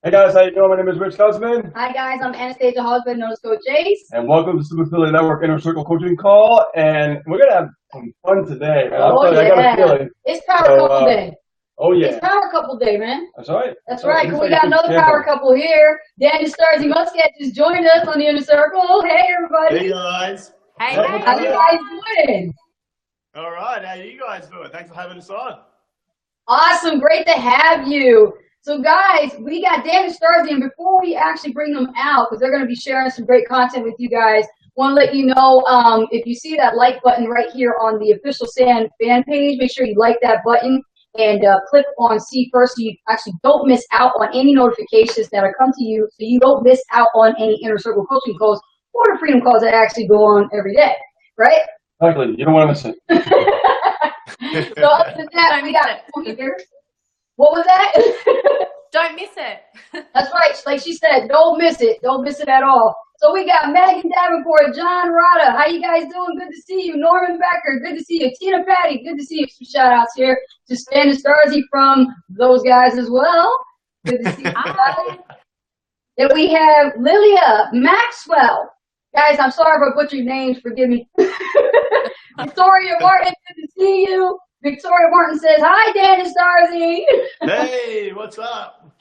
Hey guys, how you doing? My name is Rich Guzman. Hi guys, I'm Anastasia Hosband, known as Coach Jace. And welcome to Super Philly Network Inner Circle Coaching Call. And we're gonna have some fun today, man. Oh yeah, I got a feeling. It's Power Couple Day. Oh yeah, it's Power Couple Day, man. That's right. That's right. We got another Power Couple here. Danny Starzy Muscat just joined us on the Inner Circle. Hey everybody. Hey guys. Hey. How you guys doing? All right. How you guys doing? Thanks for having us on. Awesome. Great to have you. So guys, we got Danny Starzy, and before we actually bring them out, because they're going to be sharing some great content with you guys, want to let you know, if you see that like button right here on the official SAN fan page, make sure you like that button and click on see first so you actually don't miss out on any notifications that are come to you, so you don't miss out on any Inner Circle coaching calls or the freedom calls that actually go on every day, right? Exactly. You don't want to miss it. So other than that, we got here. What was that? Don't miss it. That's right. Like she said, don't miss it. Don't miss it at all. So we got Megan Davenport, John Rada. How you guys doing? Good to see you. Norman Becker. Good to see you. Tina Patty. Good to see you. Some shout outs here to Stan and Starzy from those guys as well. Good to see you guys. Then we have Lilia Maxwell. Guys, I'm sorry if I butchered names. Forgive me. Victoria Martin. Good to see you. Victoria Martin says, hi, Dan and Starzy. Hey, what's up?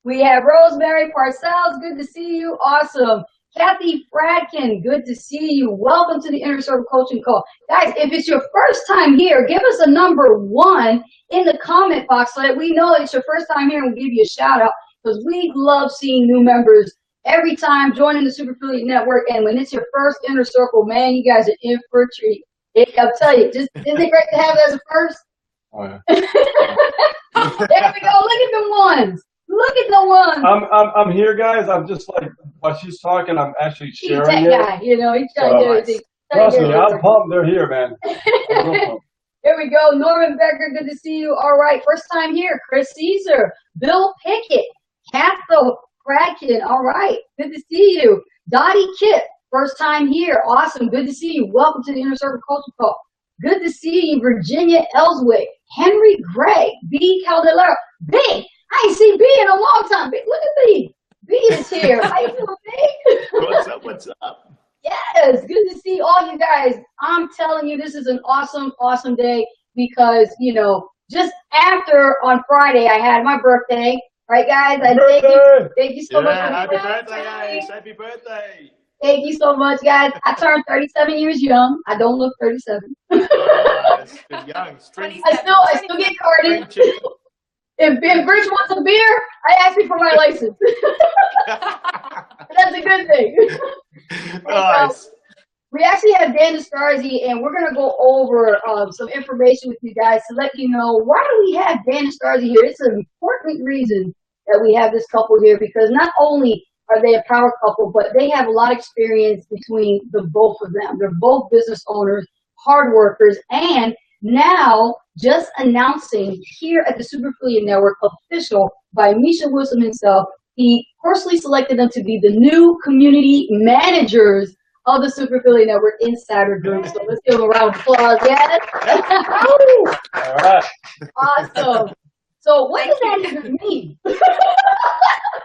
We have Rosemary Parcells. Good to see you. Awesome. Kathy Fradkin. Good to see you. Welcome to the Inner Circle Coaching Call. Guys, if it's your first time here, give us a number 1 in the comment box so that we know it's your first time here and we'll give you a shout out, because we love seeing new members every time joining the Super Affiliate Network. And when it's your first Inner Circle, man, you guys are in for a treat. I'll tell you, just isn't it great to have it as a first? Oh, yeah. There we go. Look at the ones. Look at the ones. I'm here, guys. I'm just like, while she's talking, I'm actually sharing that it. Guy, you know, he's trying to do everything. Trust me, I'm pumped. They're here, man. Here we go. Norman Becker, good to see you. All right, first time here. Chris Caesar, Bill Pickett, Catho Fradkin. All right, good to see you. Dottie Kip. First time here. Awesome. Good to see you. Welcome to the Inner Circle Coaching Call. Good to see you, Virginia Ellswick, Henry Gray, B. Caldera. B, I ain't seen B in a long time. B, look at B. B is here. How you doing, B? What's up? What's up? Yes. Good to see all you guys. I'm telling you, this is an awesome, awesome day because, you know, just after on Friday, I had my birthday. Right, guys? Thank you so much. Happy birthday, guys. Happy birthday. Thank you so much, guys. I turned 37 years young. I don't look 37. That's young. I still get carded. If Rich wants a beer, I ask him for my license. That's a good thing. Nice. We actually have Dan Starzy, and we're going to go over some information with you guys to let you know why do we have Dan Starzy here. It's an important reason that we have this couple here, because not only are they a power couple, but they have a lot of experience between the both of them. They're both business owners, hard workers, and now just announcing here at the Super Affiliate Network, official by Misha Wilson himself, he personally selected them to be the new community managers of the Super Affiliate Network Insider Group. So let's give them a round of applause. Yes. All right. Awesome. So what does that even mean?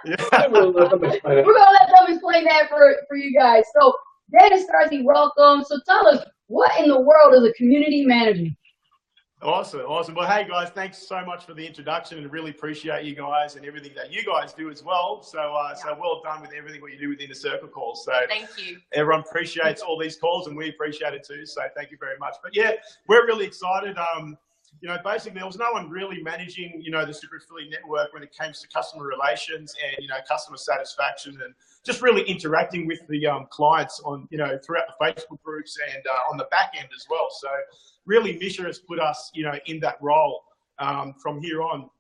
We're going to let them explain that for you guys. So, Danny Starzy, welcome. So tell us, what in the world is a community manager? Awesome. Well, hey guys, thanks so much for the introduction, and really appreciate you guys and everything that you guys do as well. So well done with everything what you do within the Circle calls. So thank you. Everyone appreciates all these calls, and we appreciate it too. So thank you very much. But yeah, we're really excited. You know, basically there was no one really managing, you know, the Super Affiliate Network when it came to customer relations and, you know, customer satisfaction and just really interacting with the clients on, you know, throughout the Facebook groups and on the back end as well. So really Misha has put us, you know, in that role from here on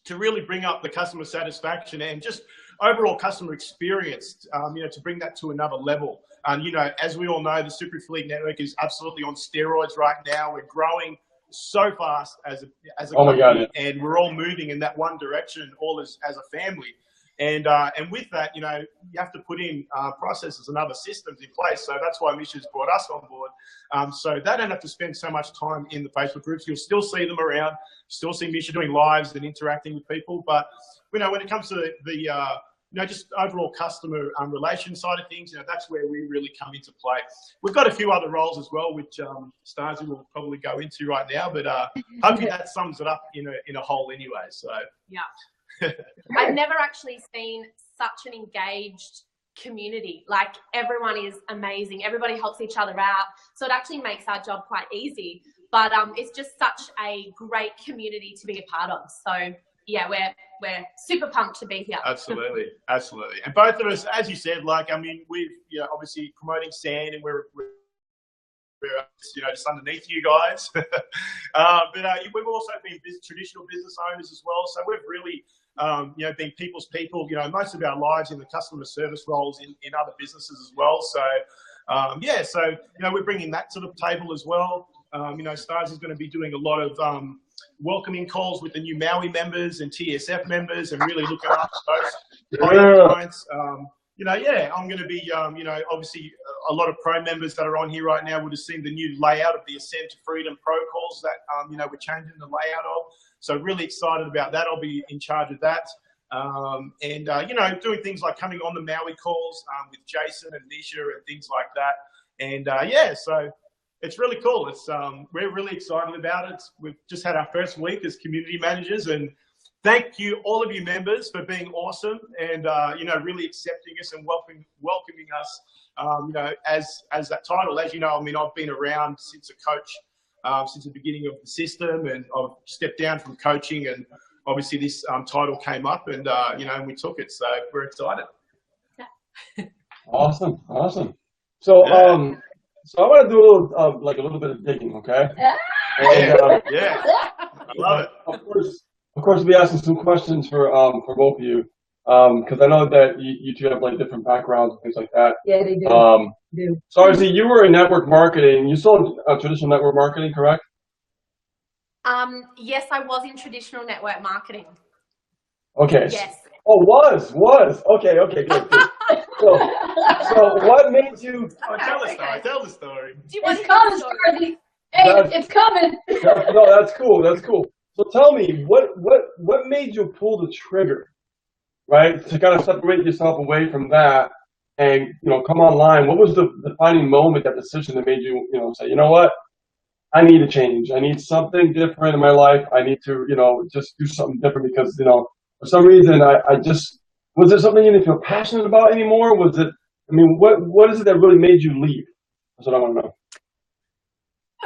to really bring up the customer satisfaction and just overall customer experience, you know, to bring that to another level. And, you know, as we all know, the Super Affiliate Network is absolutely on steroids right now. We're growing so fast as a company, and we're all moving in that one direction, all as a family. And with that, you have to put in processes and other systems in place. So that's why Misha's brought us on board. So they don't have to spend so much time in the Facebook groups. You'll still see them around, still see Misha doing lives and interacting with people. But, when it comes to the just overall customer relation side of things, that's where we really come into play. We've got a few other roles as well, which Starzy will probably go into right now, but hopefully that sums it up in a whole anyway. So yeah, I've never actually seen such an engaged community. Like, everyone is amazing. Everybody helps each other out. So it actually makes our job quite easy. But it's just such a great community to be a part of. So yeah, we're super pumped to be here. Absolutely. And both of us, as you said, we've obviously promoting Sand, and we're just underneath you guys. But we've also been traditional business owners as well. So we've really been people's people. Most of our lives in the customer service roles in other businesses as well. So we're bringing that to the table as well. Stars is going to be doing a lot of welcoming calls with the new Maui members and TSF members, and really looking after those clients. I'm going to be, obviously a lot of pro members that are on here right now would have seen the new layout of the Ascend to Freedom Pro calls that, we're changing the layout of. So really excited about that. I'll be in charge of that. Doing things like coming on the Maui calls with Jason and Nisha and things like that. And so it's really cool. We're really excited about it. We've just had our first week as community managers, and thank you, all of you members, for being awesome and really accepting us and welcoming us. As that title. As you know, I've been around since a coach, since the beginning of the system, and I've stepped down from coaching, and obviously this title came up, and and we took it. So we're excited. Awesome. So So I want to do a little bit of digging, okay? And, yeah, I love it. Of course, we'll be asking some questions for both of you, because I know that you two have different backgrounds and things like that. Yeah, they do. So obviously, you were in network marketing. You sold traditional network marketing, correct? Yes, I was in traditional network marketing. Okay. Yes. Oh, was. Okay, good. So what made you? Tell the story. It's coming, Starzy. Hey, it's coming. No, that's cool. So tell me, what made you pull the trigger, right? To kind of separate yourself away from that and, come online. What was the defining moment, that decision that made you, say, you know what? I need a change. I need something different in my life. I need to, just do something different because, for some reason was there something you didn't feel passionate about anymore? Was it, what is it that really made you leave? That's what I want to know.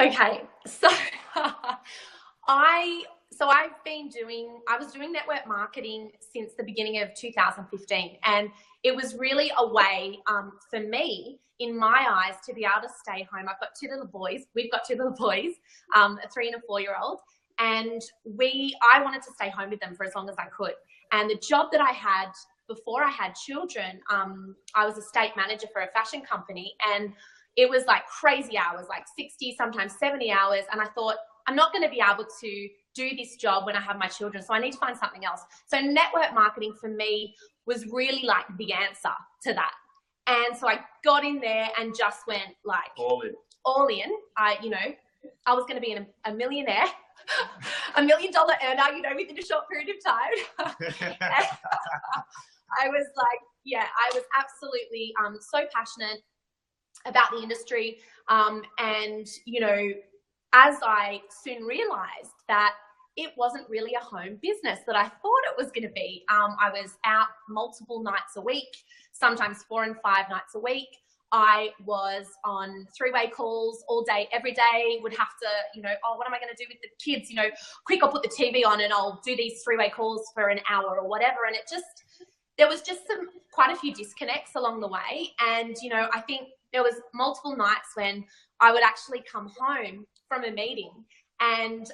Okay. So I was doing network marketing since the beginning of 2015, and it was really a way for me, in my eyes, to be able to stay home. I've got two little boys. We've got two little boys, a 3- and a 4-year-old, and I wanted to stay home with them for as long as I could. And the job that I had before I had children, I was a state manager for a fashion company, and it was crazy hours, 60, sometimes 70 hours. And I thought, I'm not going to be able to do this job when I have my children, so I need to find something else. So network marketing for me was really the answer to that. And so I got in there and just went all in. I was going to be a millionaire, $1 million earner, within a short period of time. I was I was absolutely so passionate about the industry. And, as I soon realized that it wasn't really a home business that I thought it was going to be. I was out multiple nights a week, sometimes 4 and 5 nights a week. I was on 3-way calls all day, every day. Would have to, what am I going to do with the kids? Quick, I'll put the TV on and I'll do these 3-way calls for an hour or whatever. And there was just quite a few disconnects along the way. And, I think there was multiple nights when I would actually come home from a meeting and,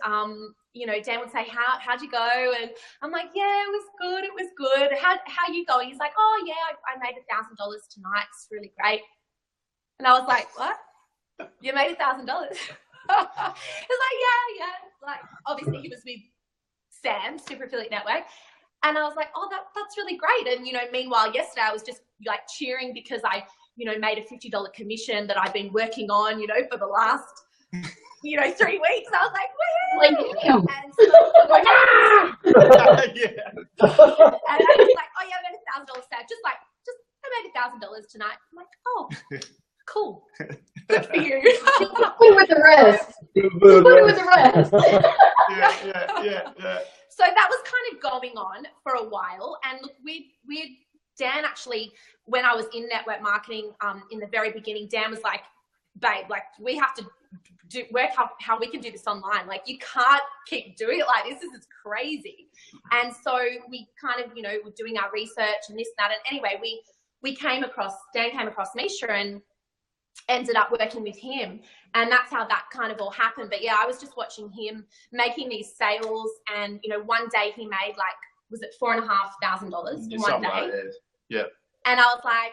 Dan would say, how'd you go? And I'm like, yeah, it was good. How are you going? He's like, oh yeah, I made $1,000 tonight. It's really great. And I was like, what? You made $1,000? He's like, yeah. Obviously he was with Sam, Super Affiliate Network. And I was like, oh, that's really great. And, meanwhile, yesterday I was just like cheering because I, made a $50 commission that I've been working on, for the last, 3 weeks. I was like, woohoo! Like, damn. And so, like, Yeah. and I was like, oh yeah, I made $1,000 sale. I made $1,000 tonight. I'm like, oh, cool. Good for you. Put it with the rest. Put it with the rest. Yeah. So that was kind of going on for a while. And look, Dan actually, when I was in network marketing, in the very beginning, Dan was like, babe, like we have to work out how we can do this online. Like you can't keep doing it like this. This is crazy. And so we kind of, were doing our research and this and that. And anyway, Dan came across Misha and ended up working with him. And that's how that kind of all happened. But yeah, I was just watching him making these sales. And, one day he made like, was it $4,500 in one day? Yeah. And I was like,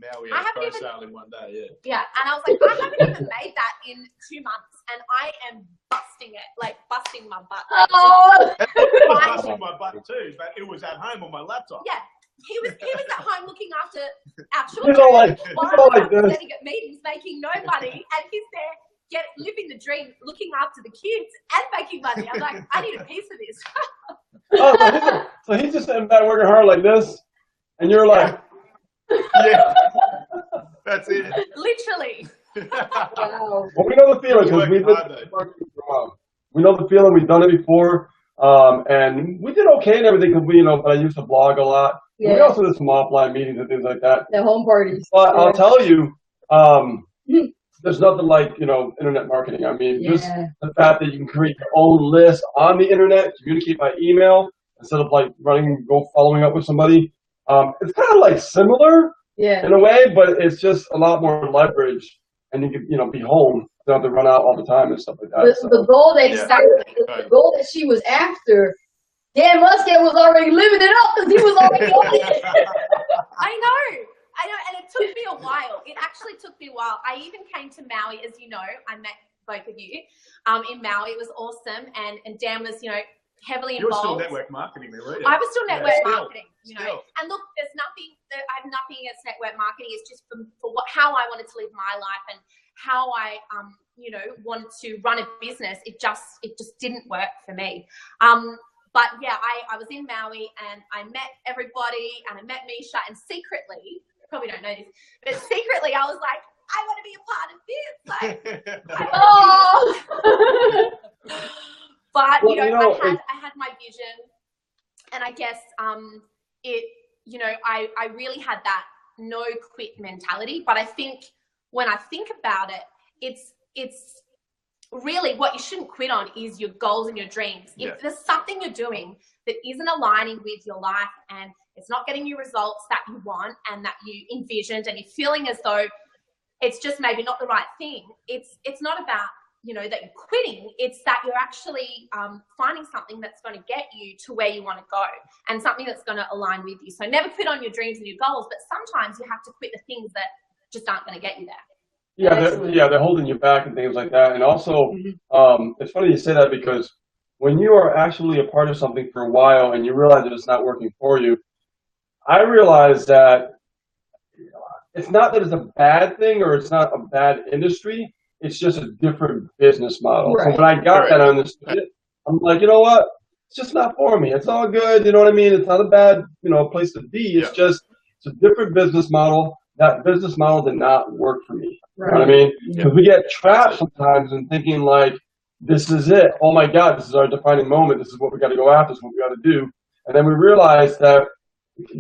Maui I had haven't pro even, sale in one day, yeah. yeah. And I was like, I haven't even made that in 2 months. And I am busting it, like busting my butt. Like, Oh, Busting my butt too, but it was at home on my laptop. yeah. He was at home looking after our He's children all like, while he's all I like was this. sitting at meetings making no money, and he's there living the dream, looking after the kids and making money. I'm like, I need a piece of this. Oh, so he's just sitting back working hard like this, and you're like, Yeah. That's it. Literally. wow. well, we know the feeling because we've been Working hard, working for a while. We know the feeling. We've done it before, and we did okay and everything because but I used to blog a lot. Yeah. We also did some offline meetings and things like that. The home parties. But I'll tell you, there's nothing like internet marketing. I mean, just Yeah. the fact that you can create your own list on the internet, communicate by email instead of like following up with somebody. It's kind of like similar Yeah. in a way, but it's just a lot more leverage, and you can be home. You don't have to run out all the time and stuff like that. So. The goal that Yeah. the goal that she was after, Dan Muscat was already living it up because he was already on it. I know, and it took me a while. It actually took me a while. I even came to Maui, as you know. I met both of you in Maui. It was awesome, and Dan was, heavily You were involved. still network marketing there, weren't you? I was still network still, marketing, still. And look, I have nothing against network marketing. It's just how I wanted to live my life and how I, wanted to run a business. It just didn't work for me. But yeah, I was in Maui and I met everybody and I met Misha, and secretly, you probably don't know this, but secretly I was like, I want to be a part of this. Like, Oh. but Well, I had my vision, and I guess I really had that no quit mentality. But I think when I think about it, it's really what you shouldn't quit on is your goals and your dreams. Yeah. If there's something you're doing that isn't aligning with your life and it's not getting you results that you want and that you envisioned, and you're feeling as though it's just maybe not the right thing, it's not about that you're quitting. It's that you're actually finding something that's going to get you to where you want to go and something that's going to align with you. So never quit on your dreams and your goals, but sometimes you have to quit the things that just aren't going to get you there. Yeah, they're holding you back and things like that. And also, it's funny you say that because when you are actually a part of something for a while and you realize that it's not working for you, I realize that it's not that it's a bad thing or it's not a bad industry. It's just a different business model. Right. So when I got that, I understood it. I'm like, you know what? It's just not for me. It's all good. You know what I mean? It's not a bad, place to be. It's just, it's a different business model. That business model did not work for me. Right. You know what I mean? Because we get trapped sometimes in thinking like, this is it. Oh my God, this is our defining moment. This is what we got to go after. This is what we got to do. And then we realize that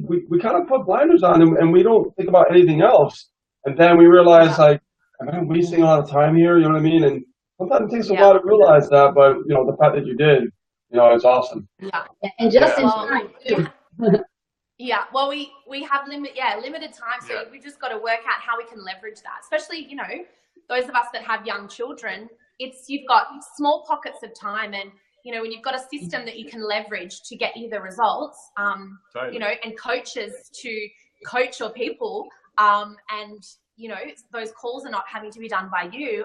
we kind of put blinders on and we don't think about anything else. And then we realize like, am I wasting a lot of time here? You know what I mean? And sometimes it takes a while to realize that, but the fact that you did, it's awesome. Yeah. And just in time too. Yeah, well, we have limited time, so we just got to work out how we can leverage that. Especially, those of us that have young children, you've got small pockets of time, and when you've got a system that you can leverage to get you the results, Totally. and coaches to coach your people, and those calls are not having to be done by you.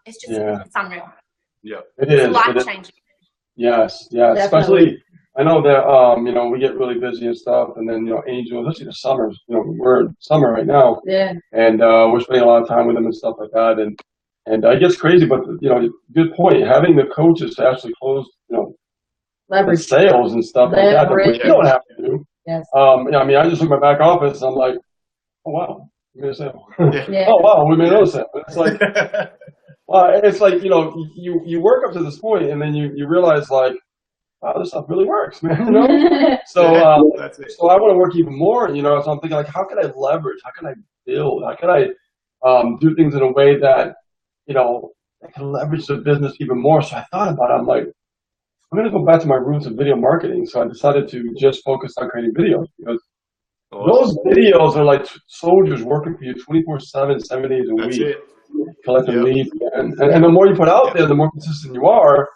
It's just it's unreal. Yeah, it is. It's life changing. Yes, Definitely. especially I know that, you know, we get really busy and stuff, and then, you know, Angel, especially the summers, you know, we're in summer right now, Yeah. and we're spending a lot of time with them and stuff like that, and it gets crazy, but, you know, good point, having the coaches to actually close, you know, the Leverage. sales and stuff like that we don't have to do. Yes. I mean, I just look at my back office, and I'm like, oh, wow, we made a sale. Yeah. Oh, wow, we made another sale. It's like, it's like, you know, you work up to this point, and then you realize, like, wow, this stuff really works, man. You know? So, That's it. so I want to work even more, you know. So I'm thinking, like, how can I leverage? How can I build? How can I do things in a way that, you know, I can leverage the business even more? So I thought about it. I'm like, I'm going to go back to my roots of video marketing. So I decided to just focus on creating videos because those videos are like soldiers working for you 24/7, 7 days a That's week, it. collecting leads. And the more you put out there, the more consistent you are.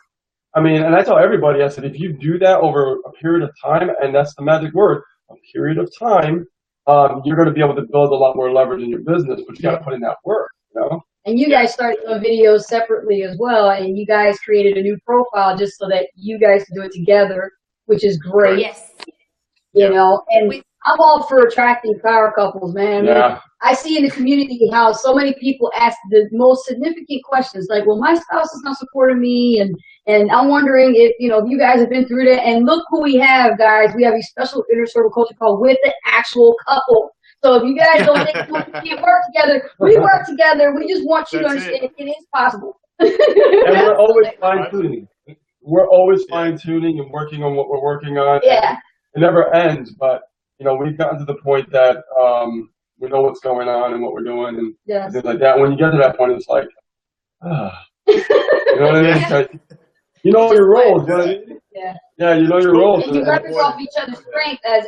I mean, and I tell everybody, I said, if you do that over a period of time, and that's the magic word, a period of time, you're going to be able to build a lot more leverage in your business, but you got to put in that work, you know? And you guys started doing videos separately as well, and you guys created a new profile just so that you guys can do it together, which is great. Yes. You know, and I'm all for attracting power couples, man. I mean, Yeah. I see in the community how so many people ask the most significant questions, like, well, my spouse is not supporting me, and I'm wondering if, you know, if you guys have been through that. And look who we have, guys. We have a special inner circle culture called With the Actual Couple. So if you guys don't think we can't work together, we work together. We just want you to understand it is possible. And we're always fine-tuning. We're always fine-tuning and working on what we're working on. Yeah. It never ends, but, you know, we've gotten to the point that we know what's going on and what we're doing and things like that. When you get to that point, it's like, you know what I mean? Like, you know your roles, you know what I mean? Yeah. Yeah, you know your roles. And you leverage off each other's strength as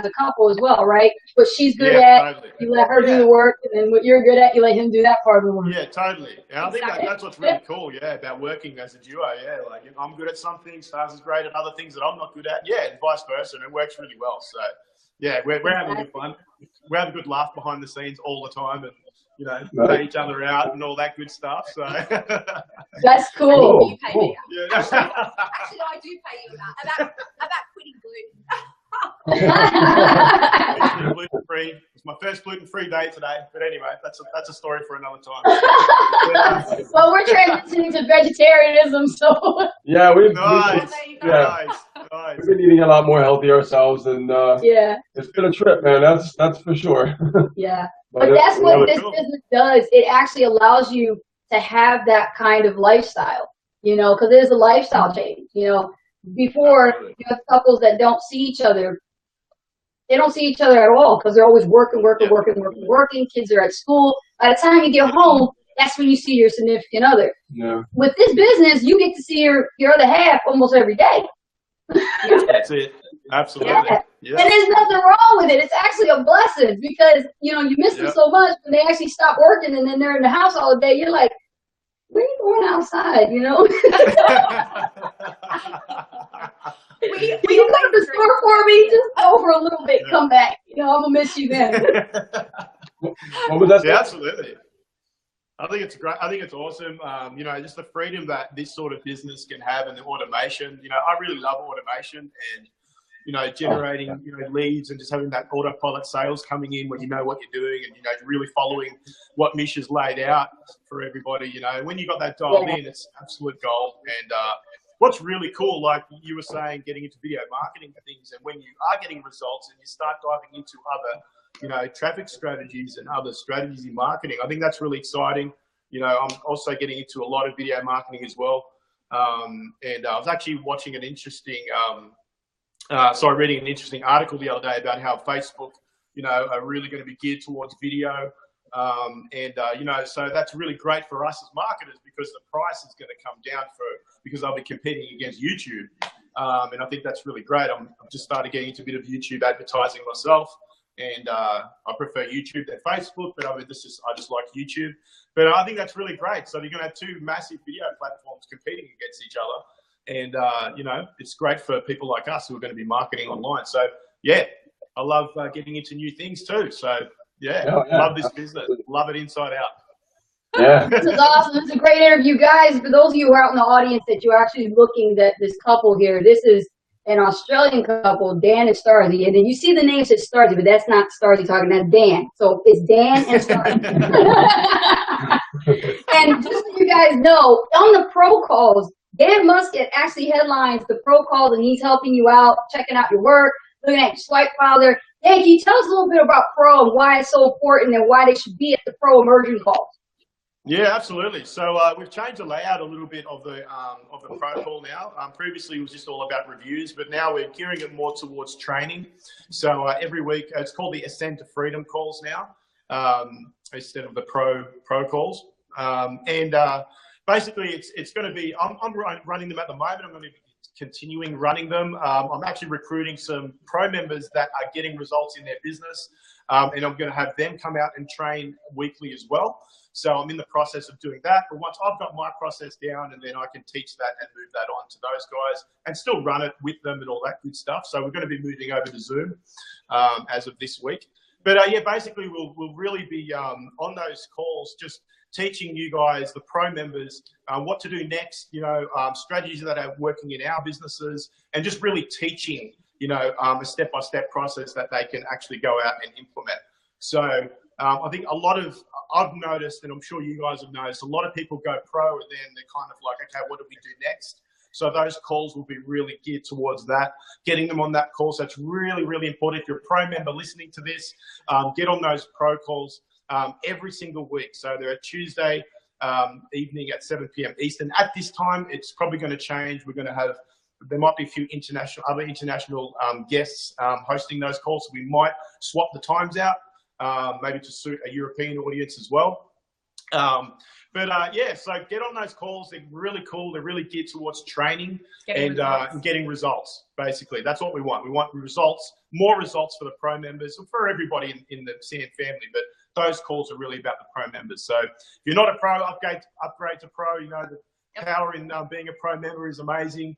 a couple as well, right? What she's good at, totally. you let her do the work, and then what you're good at, you let him do that part of the work. Yeah, totally. And I think that's what's really cool, about working as a duo, Like, if I'm good at some things, Stars is great at other things that I'm not good at, and vice versa, and it works really well. So, we're having good fun. We have a good laugh behind the scenes all the time, and, you know, pay each other out and all that good stuff. So That's cool. You pay me out. Actually, no, I do pay you about quitting gluten. Gluten-free. It's my first gluten-free day today. But anyway, that's a story for another time. Well, we're transitioning to vegetarianism, so. Yeah, Nice. We've been eating a lot more healthy ourselves, and it's been a trip, man. That's for sure. Yeah, but that's what this business does. It actually allows you to have that kind of lifestyle, you know, because it is a lifestyle change. You know, before you have couples that don't see each other. They don't see each other at all because they're always working. Kids are at school. By the time you get home, that's when you see your significant other. Yeah. With this business, you get to see your other half almost every day. That's it. Absolutely. Yeah. And there's nothing wrong with it. It's actually a blessing because, you know, you miss them so much when they actually stop working and then they're in the house all day. You're like, where are you going outside, you know? Will you come to the store for me? Just go for a little bit, come back. You know, I'm going to miss you then. What was that? Yeah, absolutely. I think it's great. I think it's awesome. You know, just the freedom that this sort of business can have and the automation. You know, I really love automation and, you know, generating, you know, leads and just having that autopilot sales coming in when you know what you're doing and, you know, really following what Misha's laid out for everybody. You know, when you got that dialed in, it's absolute gold. And what's really cool, like you were saying, getting into video marketing things, and when you are getting results and you start diving into other, you know, traffic strategies and other strategies in marketing, I think that's really exciting. You know, I'm also getting into a lot of video marketing as well. And I was actually watching an interesting, reading an interesting article the other day about how Facebook, you know, are really going to be geared towards video. You know, so that's really great for us as marketers because the price is going to come down because I'll be competing against YouTube. And I think that's really great. I'm just started getting into a bit of YouTube advertising myself. And I prefer YouTube than Facebook, but I just like YouTube. But I think that's really great. So you're going to have two massive video platforms competing against each other. And, you know, it's great for people like us who are going to be marketing online. So, yeah, I love getting into new things too. So, love this business. Love it inside out. Yeah. This is awesome. This is a great interview, guys. For those of you who are out in the audience that you're actually looking at this couple here, this is an Australian couple, Dan and Starzy, and then you see the name says Starzy, but that's not Starzy talking, that's Dan. So it's Dan and Starzy. And just so you guys know, on the pro calls, Dan Muscat actually headlines the pro calls, and he's helping you out, checking out your work, looking at your swipe file there. Dan, can you tell us a little bit about pro and why it's so important and why they should be at the pro immersion calls? Yeah, absolutely. So we've changed the layout a little bit of the pro call now. Previously, it was just all about reviews, but now we're gearing it more towards training. So every week, it's called the Ascend to Freedom calls now, instead of the pro calls. Basically, it's going to be. I'm running them at the moment. I'm going to be continuing running them. I'm actually recruiting some pro members that are getting results in their business, and I'm going to have them come out and train weekly as well. So I'm in the process of doing that. But once I've got my process down, and then I can teach that and move that on to those guys and still run it with them and all that good stuff. So we're going to be moving over to Zoom as of this week. But yeah, basically we'll really be on those calls, just teaching you guys, the pro members, what to do next, strategies that are working in our businesses, and just really teaching, a step-by-step process that they can actually go out and implement. So I think I've noticed, and I'm sure you guys have noticed, a lot of people go pro and then they're kind of like, okay, what do we do next? So those calls will be really geared towards that, getting them on that call. So it's really, really important. If you're a pro member listening to this, get on those pro calls every single week. So they're a Tuesday evening at 7 p.m. Eastern. At this time, it's probably going to change. We're going to have, there might be a few other international guests hosting those calls. So we might swap the times out, maybe to suit a European audience as well. Yeah, so get on those calls. They're really cool. They're really geared towards training and getting results, basically. That's what we want. We want results, more results for the pro members and for everybody in the CN family. But those calls are really about the pro members. So if you're not a pro, upgrade to pro. The power in being a pro member is amazing.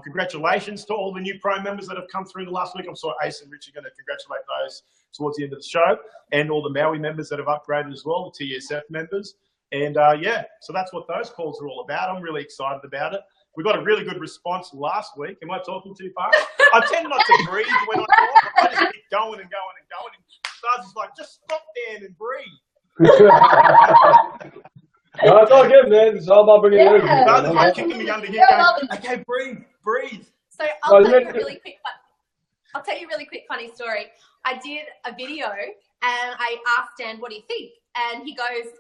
Congratulations to all the new pro members that have come through the last week. I'm sure Ace and Rich are going to congratulate those towards the end of the show, and all the Maui members that have upgraded as well, the TSF members. And yeah, so that's what those calls are all about. I'm really excited about it. We got a really good response last week. Am I talking too fast? I tend not to breathe when I talk. I just keep going and going and going. And Stars is like, just stop, Dan, and breathe. No, it's all good, man. It's all about bringing energy. Stars is like kicking me under here going, okay, breathe. So I'll tell you a really quick funny story. I did a video and I asked Dan, what do you think? And he goes,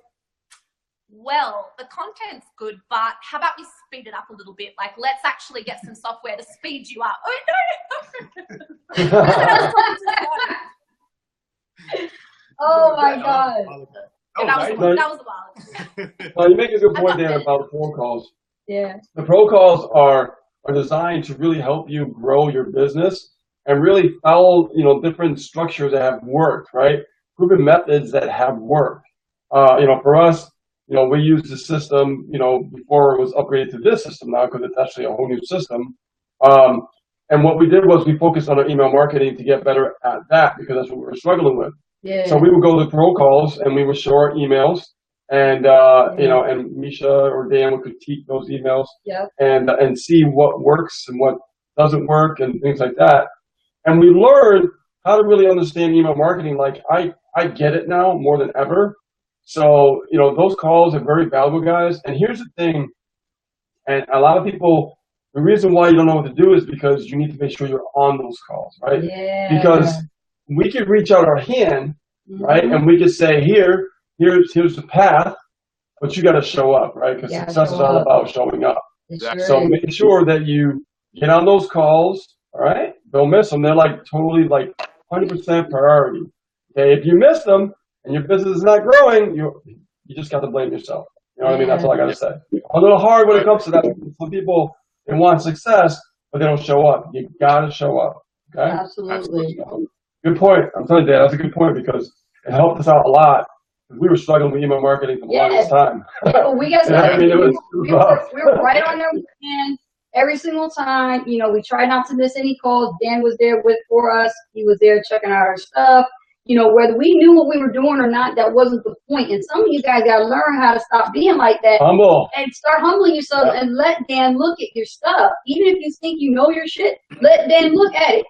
well, the content's good, but how about we speed it up a little bit? Like, let's actually get some software to speed you up. Oh, no. Oh, my God. That was a while. Well, you make a good point there about pro calls. Yeah. The pro calls are designed to really help you grow your business and really follow, different structures that have worked, right? Proven methods that have worked. For us, we use the system, before it was upgraded to this system now, because it's actually a whole new system. And what we did was we focused on our email marketing to get better at that, because that's what we were struggling with. Yeah. So we would go to pro calls and we would show our emails, and and Misha or Dan would critique those emails, and see what works and what doesn't work and things like that. And we learned how to really understand email marketing. Like I get it now more than ever. So, those calls are very valuable, guys. And here's the thing, and a lot of people, the reason why you don't know what to do is because you need to make sure you're on those calls, right? Yeah. Because we could reach out our hand, right? And we could say, here's the path, but you got to show up, right? Because success is all about showing up. So make sure that you get on those calls, all right? Don't miss them. They're like totally like 100% priority. Okay, if you miss them, and your business is not growing, you just got to blame yourself. You know what I mean? That's all I got to say. A little hard when it comes to that. Some people, they want success, but they don't show up. You got to show up. Okay? Absolutely. Good point. I'm telling you, Dan, that's a good point, because it helped us out a lot. We were struggling with email marketing for the longest time. We got we were right on their end every single time. We tried not to miss any calls. Dan was there for us. He was there checking out our stuff. you know, whether we knew what we were doing or not, that wasn't the point. And some of you guys got to learn how to stop being like that. Humble. And start humbling yourself and let Dan look at your stuff. Even if you think you know your shit, let Dan look at it.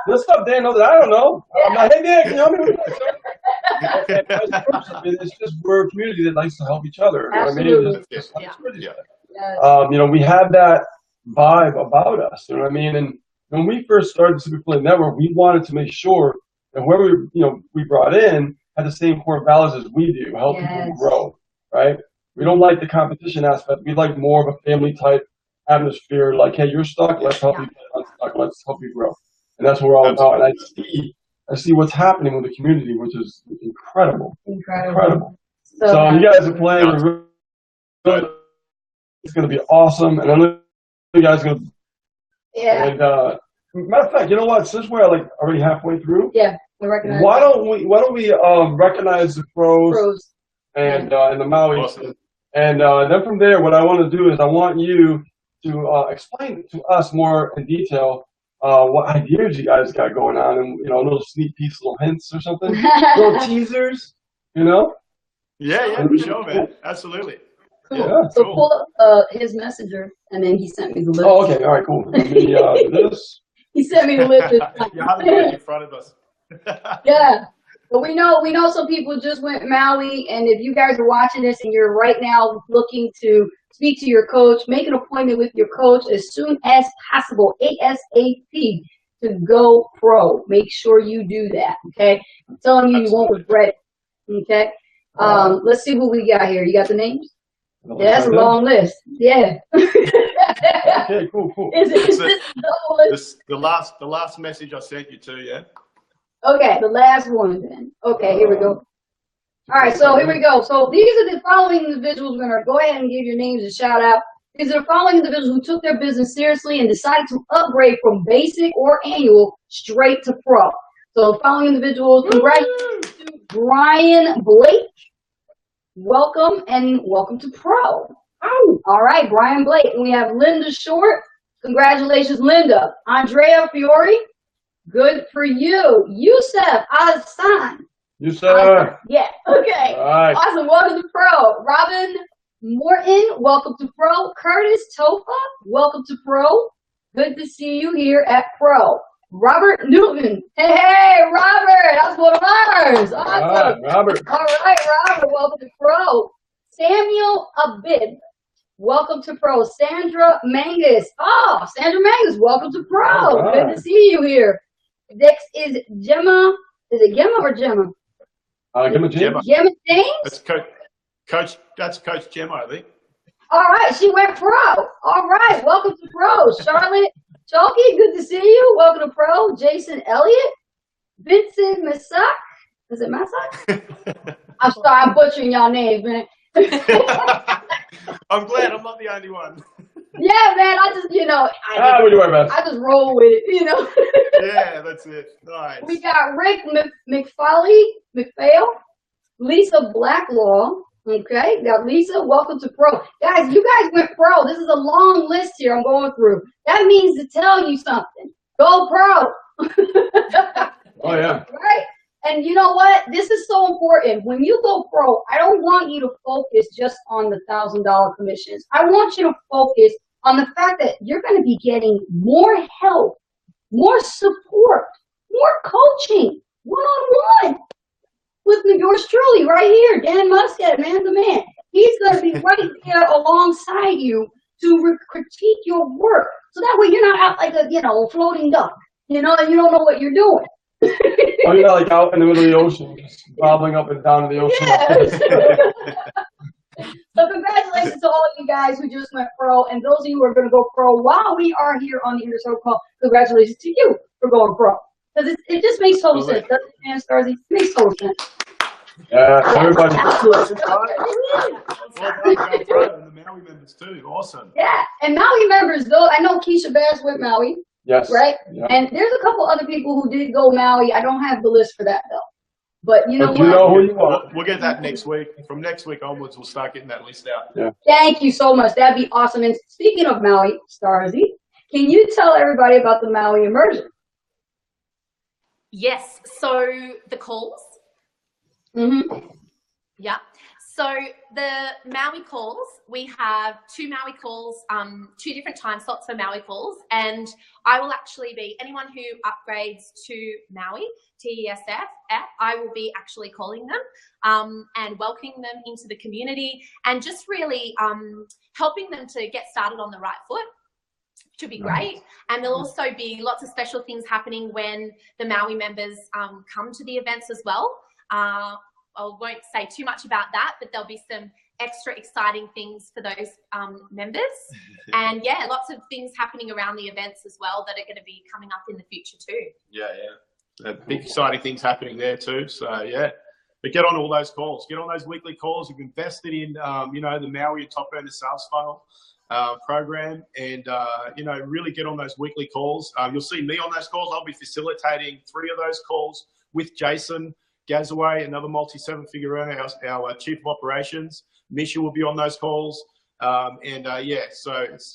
This stuff Dan knows that I don't know. I'm like, hey Dan, can you help me with this? It's just we're a community that likes to help each other. You know what I mean? Just encourage each other. Yes. You know, we have that vibe about us. You know what I mean? And when we first started the Super Affiliate Network, we wanted to make sure that whoever we brought in had the same core values as we do, help people grow, right? We don't like the competition aspect. We like more of a family type atmosphere. Like, hey, you're stuck. Let's help you get unstuck. Let's help you grow. And that's what we're all about. And I see what's happening with the community, which is incredible. Incredible. So you guys are playing. It's going to be awesome. And I know you guys are going to. Yeah. And matter of fact, you know what? Since we're like already halfway through, we recognize. Why don't we recognize the pros. And the Maui, Awesome. and then from there, what I want to do is I want you to explain to us more in detail what ideas you guys got going on, and little sneak peeks, little hints or something, little teasers, Yeah, for sure, man. Absolutely. Cool. Yeah, so cool. pull up his messenger, and then he sent me the list. Oh, okay, all right, cool. Let me, this. He sent me the list. You have it in front of us. Yeah. But we know some people just went Maui, and if you guys are watching this and you're right now looking to speak to your coach, make an appointment with your coach as soon as possible, ASAP, to go pro. Make sure you do that, okay? I'm telling you, you won't regret it, okay? Let's see what we got here. You got the names? Yeah, that's a long list. Yeah. Okay, cool. Is this double list? The last message I sent you to, yeah? Okay, the last one then. Okay, here we go. All right, so here we go. So these are the following individuals. We're going to go ahead and give your names a shout out. These are the following individuals who took their business seriously and decided to upgrade from basic or annual straight to pro. So the following individuals, congratulations to Brian Blake. Welcome to pro. Oh, all right, Brian Blake. And we have Linda Short. Congratulations, Linda. Andrea Fiore. Good for you. Yusef Azan. Yusef. Yeah, okay. All right. Awesome. Welcome to pro. Robin Morton. Welcome to pro. Curtis Tofa. Welcome to pro. Good to see you here at pro. Robert Newton. Hey, Robert. That's one of ours. Awesome. All right, Robert. All right, Robert. Welcome to pro. Samuel Abid. Welcome to pro. Sandra Mangus. Oh, Sandra Mangus. Welcome to pro. All right. Good to see you here. Next is Gemma. Is it Gemma or Gemma? Gemma James. Gemma James. That's Coach. That's Coach Gemma, I think. All right, she went pro. All right, welcome to pro. Charlotte Chalky, good to see you. Welcome to pro. Jason Elliott. Vincent Masak. Is it Masak? I'm sorry, I'm butchering y'all names, man. I'm glad I'm not the only one. Yeah, man, I just, we do our best. I just roll with it, Yeah, that's it. Nice. We got Rick McPhail, Lisa Blacklaw. Okay, got Lisa. Welcome to pro. Guys, you guys went pro. This is a long list here I'm going through. That means to tell you something. Go pro. Oh, yeah. Right? And you know what? This is so important. When you go pro, I don't want you to focus just on the $1,000 commissions. I want you to focus on the fact that you're going to be getting more help, more support, more coaching, one-on-one with yours truly right here, Dan Muscat, man the man. He's going to be right there alongside you to critique your work. So that way you're not out like a, floating duck, and you don't know what you're doing. Oh, you're not like out in the middle of the ocean, just bobbling up and down in the ocean. Yes. So congratulations to all of you guys who just went pro, and those of you who are going to go pro while we are here on the Inner Circle Call, congratulations to you for going pro. Because it just makes total sense, doesn't it, man, Starzy? It makes total sense. Yeah, everybody. Well done, pro, and the Maui members too. Awesome. Yeah, and Maui members, though, I know Keisha Bass went Maui. Yes. Right? Yeah. And there's a couple other people who did go Maui. I don't have the list for that, though. But you know what? You know who you are. We'll get that next week. From next week onwards, we'll start getting that list out. Yeah. Thank you so much. That'd be awesome. And speaking of Maui, Starzy, can you tell everybody about the Maui immersion? Yes. So the calls. Mm-hmm. Yeah. So the Maui calls, we have 2 Maui calls, 2 different time slots for Maui calls, and I will actually be anyone who upgrades to Maui TESF. I will be actually calling them and welcoming them into the community, and just really helping them to get started on the right foot. Should be great. And there'll also be lots of special things happening when the Maui members come to the events as well. I won't say too much about that, but there'll be some extra exciting things for those members. And yeah, lots of things happening around the events as well that are going to be coming up in the future too. Yeah. Big exciting things happening there too. So yeah, but get on all those calls. Get on those weekly calls. You've invested in, the Maui Top Earner Sales Funnel program, and really get on those weekly calls. You'll see me on those calls. I'll be facilitating 3 of those calls with Jason Gazaway, another multi-7-figure earner, our chief of operations. Misha will be on those calls. So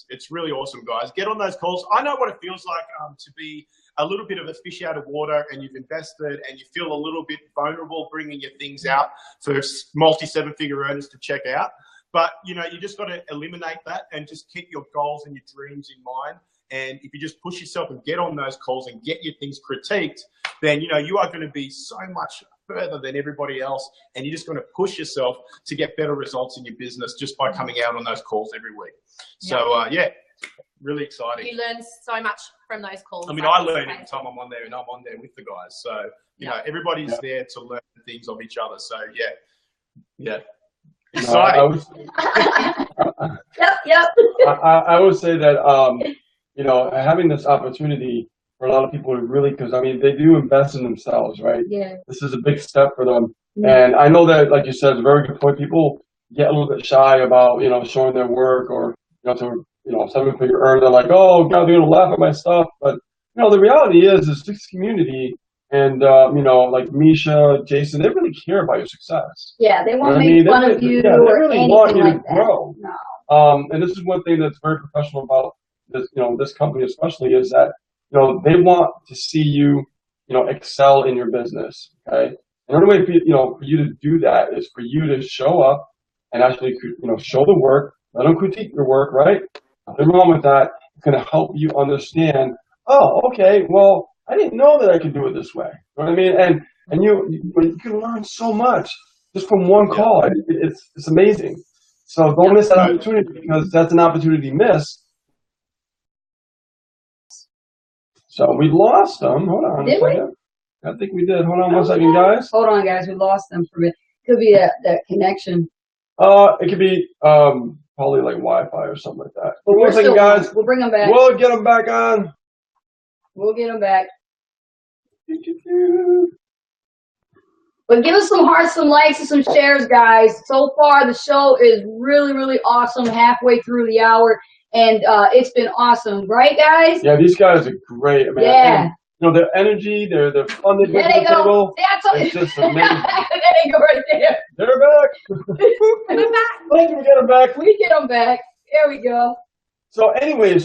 it's really awesome, guys. Get on those calls. I know what it feels like to be a little bit of a fish out of water, and you've invested and you feel a little bit vulnerable bringing your things out for multi-7-figure earners to check out. But, you just got to eliminate that and just keep your goals and your dreams in mind. And if you just push yourself and get on those calls and get your things critiqued, then, you are going to be so much further than everybody else. And you're just going to push yourself to get better results in your business just by coming out on those calls every week. So, really exciting. You learn so much from those calls. I mean, I learn every time I'm on there, and I'm on there with the guys. So, everybody's there to learn things of each other. So, yeah. Exciting. Yep. I would say that, having this opportunity for a lot of people really, because they do invest in themselves, right? Yeah. This is a big step for them. And I know that, like you said, it's a very good point. People get a little bit shy about, showing their work, or, to, 7-figure earner, they're like, oh, God, they're going to laugh at my stuff. But, the reality is this community, and, like Misha, Jason, they really care about your success. Yeah, they won't make fun of you or really anything want you like to that. grow. No. And this is one thing that's very professional about this, this company especially, is that, they want to see you, excel in your business. Okay. And the only way for you to do that is for you to show up and actually, show the work, let them critique your work, right? Nothing wrong with that. It's going to help you understand, oh, okay, well, I didn't know that I could do it this way. You know what I mean? And you can learn so much just from one call. It's amazing. So don't miss that opportunity, because that's an opportunity missed. So we lost them. Hold on. Did we? I think we did. Hold on one second, guys. Hold on, guys. We lost them for a bit. Could be that connection. It could be probably like Wi-Fi or something like that. But one second, guys. We'll bring them back. We'll get them back on. We'll get them back. But give us some hearts, some likes, and some shares, guys. So far, the show is really, really awesome. Halfway through the hour, and it's been awesome, right, guys? Yeah, these guys are great, man. Yeah. And, their energy, their fun they bring to the table. It's just amazing. There they go right there. They're back. We're back. We get them back. We get them back. There we go. So anyway, I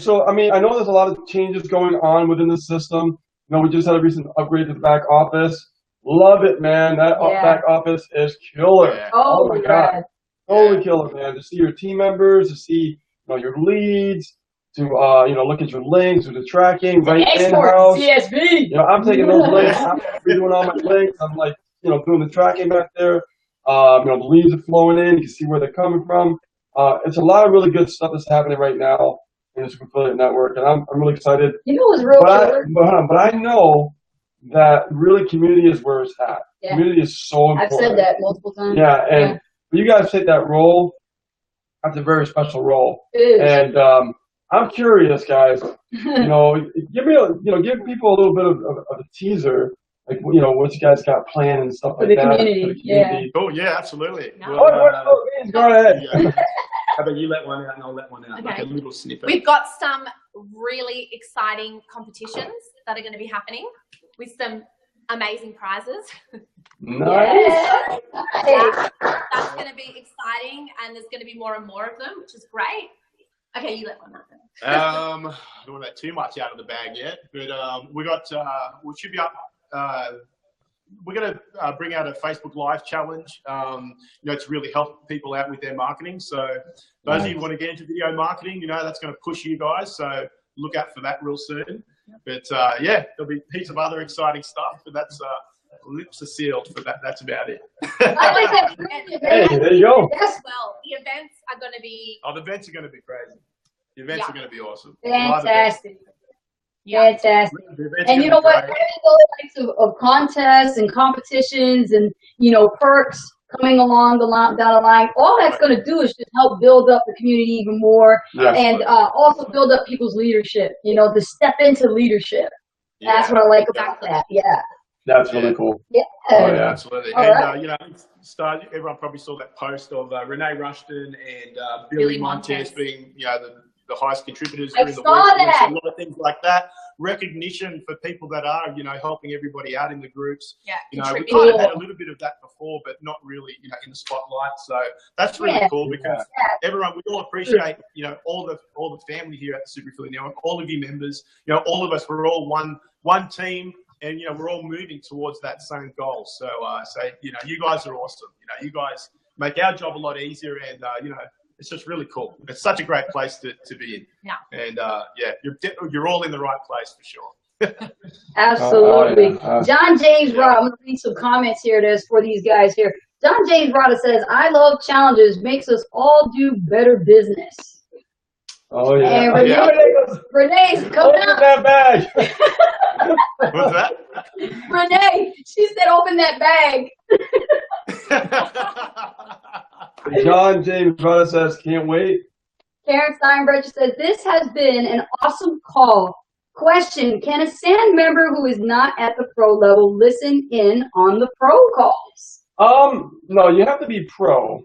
know there's a lot of changes going on within the system. We just had a recent upgrade to the back office. Love it, man. That back office is killer. Yeah. Oh my God. Totally killer, man. To see your team members, to see your leads, to look at your links, to the tracking, right in-house. CSV. I'm taking those links. I'm redoing all my links. I'm like, doing the tracking back there. The leads are flowing in. You can see where they're coming from. It's a lot of really good stuff that's happening right now in the Super Affiliate Network, and I'm really excited. What's real killer? But I know that really community is where it's at. Yeah. Community is so important. I've said that multiple times. Yeah, and for you guys take that role, that's a very special role. It is. And I'm curious, guys. give people a little bit of a teaser, like what you guys got planned and stuff For like the that. community, Yeah. Oh, yeah, absolutely. No. Go ahead. How about you let one out and I'll let one out, like a little snippet. We've got some really exciting competitions that are going to be happening with some amazing prizes. Nice. That's going to be exciting, and there's going to be more and more of them, which is great. Okay, you let one out. I don't want to let too much out of the bag yet, but we should be up we're going to bring out a Facebook Live challenge, to really help people out with their marketing. So those of you who want to get into video marketing, that's going to push you guys. So look out for that real soon. But there'll be heaps of other exciting stuff. But that's lips are sealed for that. That's about it. Hey, there you go. Yes, well, the events are going to be. Oh, the events are going to be crazy. The events are going to be awesome. Fantastic. Yeah. Fantastic. And you know what? Having those types of contests and competitions and, perks coming along down the line, all that's going to do is just help build up the community even more and also build up people's leadership, to step into leadership. Yeah. That's what I like about that. Yeah. That's really cool. Yeah. Oh, yeah. Absolutely. All and, right. Everyone probably saw that post of Renee Rushton and Billy Montez being, the highest contributors during the week. A lot of things like that. Recognition for people that are, helping everybody out in the groups. Yeah. We kind of had a little bit of that before, but not really, in the spotlight. So that's really cool because everyone, we all appreciate, all the family here at the Super Philly Network, all of you members, all of us, we're all one team. And, we're all moving towards that same goal. So, you guys are awesome. You guys make our job a lot easier and, it's just really cool. It's such a great place to be in. Yeah. And, you're all in the right place for sure. Absolutely. John James Rod, I'm going to read some comments here for these guys here. John James Rod says, I love challenges, makes us all do better business. Oh, yeah. And Renee's coming Open up. that bag. What's that? Renee, she said, open that bag. John James Rada says, can't wait. Karen Steinbrecher says, this has been an awesome call. Question, can a SAN member who is not at the pro level listen in on the pro calls? No, you have to be pro,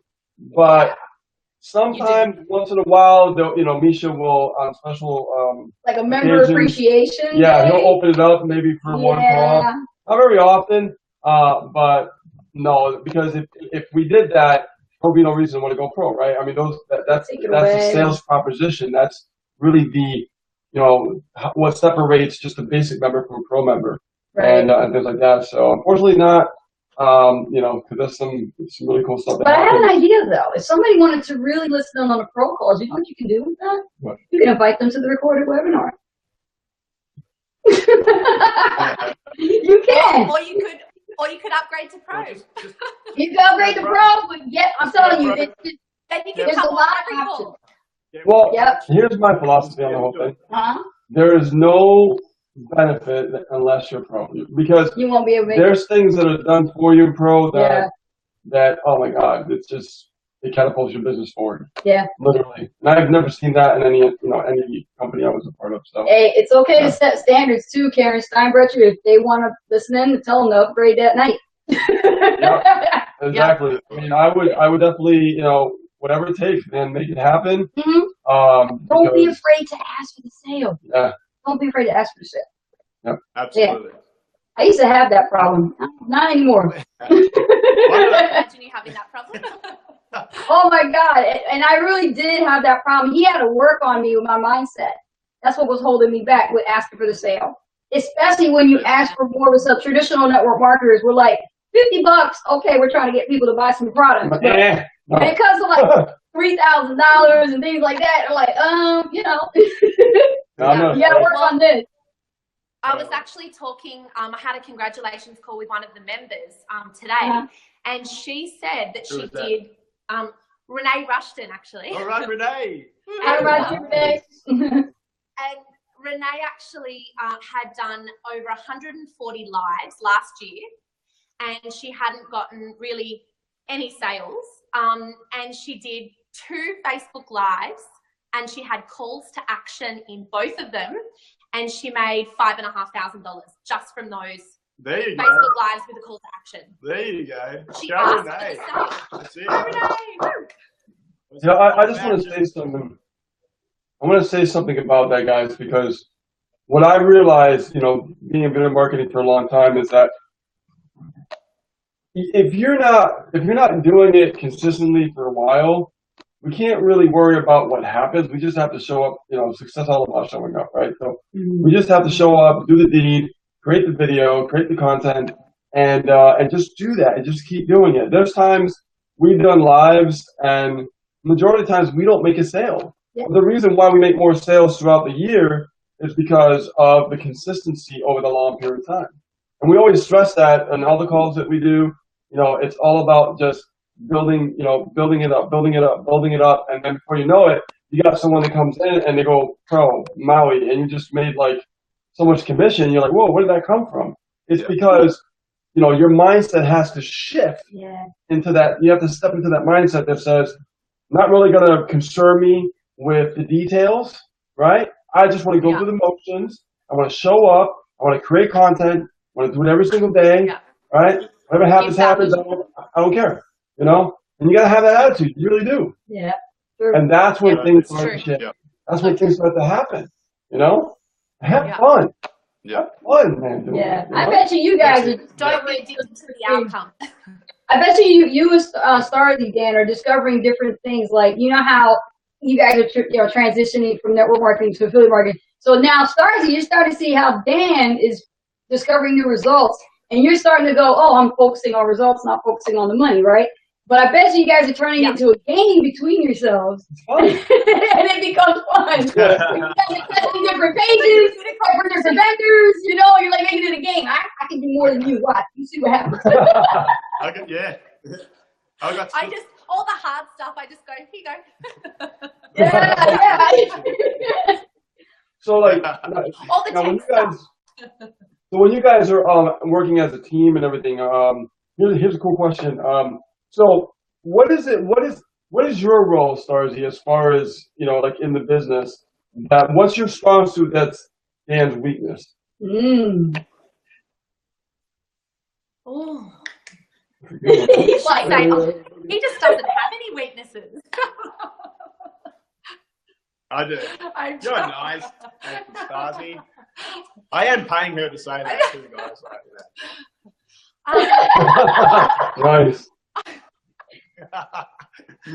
but sometimes, once in a while, Misha will, on special, like a member appreciation yeah, day? he'll open it up maybe for one call. Not very often, but no, because if we did that, there'll be no reason to want to go pro, right? I mean, that's a sales proposition. That's really what separates just a basic member from a pro member, right. and things like that. So unfortunately not, because there's some really cool stuff. But I had an idea though. If somebody wanted to really listen on the pro calls, you know what you can do with that? What? You can invite them to the recorded webinar. You can. Or you could upgrade to pro. You can upgrade to pro, but I'm telling you, there's a lot of options. Well, here's my philosophy on the whole thing. There is no benefit unless you're pro, because you won't be able to there's things that are done for you pro that oh my god, it catapults your business forward. Yeah, literally. And I've never seen that in any company I was a part of. So hey, it's okay to set standards too, Karen Steinbrecher. If they want to listen in, tell them to upgrade that night. Exactly. I mean, I would definitely, whatever it takes, man, make it happen. Don't be afraid to ask for the sale. Yeah. Don't be afraid to ask for the sale. Yep. Absolutely. Yeah. I used to have that problem. Not anymore. Imagine you having that problem. Oh my God. And I really did have that problem. He had to work on me with my mindset. That's what was holding me back with asking for the sale. Especially when you ask for more of a traditional network marketers. We're like, $50. Okay, we're trying to get people to buy some products. But when it comes to like $3,000 and things like that, they're like, you gotta work on this. I was actually talking, I had a congratulations call with one of the members today, and she said that she did, Renee Rushton, actually. All right, Renee. How about you, Renee? And Renee actually had done over 140 lives last year, and she hadn't gotten really any sales, and she did 2 Facebook Lives, and she had calls to action in both of them, and she made $5,500 just from those Facebook Lives with a call to action. There you go. She asked Renee. for the That's it. Renee. I just want to say something. I want to say something about that, guys, because what I realized, being in video marketing for a long time, is that if you're not doing it consistently for a while, we can't really worry about what happens. We just have to show up. Success all about showing up, right? So we just have to show up, do the deed, create the video, create the content, and just do that and just keep doing it. There's times we've done lives, and majority of the times we don't make a sale. Yeah. The reason why we make more sales throughout the year is because of the consistency over the long period of time. And we always stress that in all the calls that we do. You know, it's all about just building, you know, building it up, and then before you know it, you got someone that comes in and they go, pro, Maui, and you just made like so much commission. You're like, whoa, where did that come from? It's because, you know, your mindset has to shift into that. You have to step into that mindset that says, not really going to concern me with the details, right? I just want to go through the motions. I want to show up. I want to create content. I want to do it every single day, right? Whatever happens, happens. I don't care, you know? And you got to have that attitude. You really do. Yeah. Sure. And that's when things start to shift. That's when things start to happen, you know? Have fun. Have fun, man. Yeah. I bet you guys are Don't be addicted to the outcome. I bet you and Starzy, Dan, are discovering different things. Like, you know how you guys are transitioning from network marketing to affiliate marketing. So now, Starzy, you're starting to see how Dan is discovering new results. And you're starting to go, oh, I'm focusing on results, not focusing on the money, right? But I bet you guys are turning it into a game between yourselves. It's fun. And it becomes fun. You guys are testing different pages, for different vendors, you know, you're like making it a game. I can do more than you. Watch. You see what happens. I just, all the hard stuff, I just go, here you go. Yeah. So like, All the tech stuff. So when you guys are working as a team and everything, here's a cool question. So what is your role, Starzy, as far as, you know, like in the business? What's your strong suit that's Dan's weakness? Oh. He's like saying, he just doesn't have any weaknesses. I do. You're nice, Starzy. I am paying her to say that too, guys. Nice.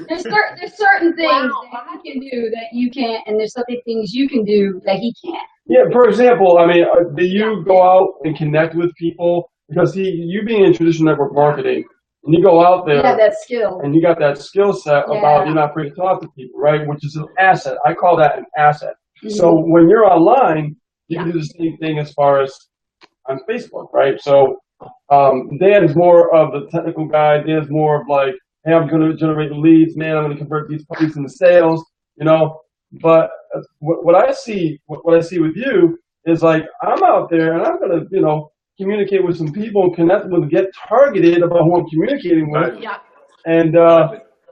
There's certain things that he can do that you can't, and there's certain things you can do that he can't. Yeah, for example, I mean, do you go out and connect with people? Because you being in traditional network marketing, and you go out there, You have that skill. and you got that skill set about you're not afraid to talk to people, right? Which is an asset. I call that an asset. So when you're online, you can do the same thing as far as on Facebook, right? So Dan is more of the technical guy. Dan's more of like, hey, I'm going to generate the leads, man. I'm going to convert these puppies into sales, you know. But what I see with you is like, I'm out there and I'm going to, you know, communicate with some people, connect with, get targeted about who I'm communicating with, and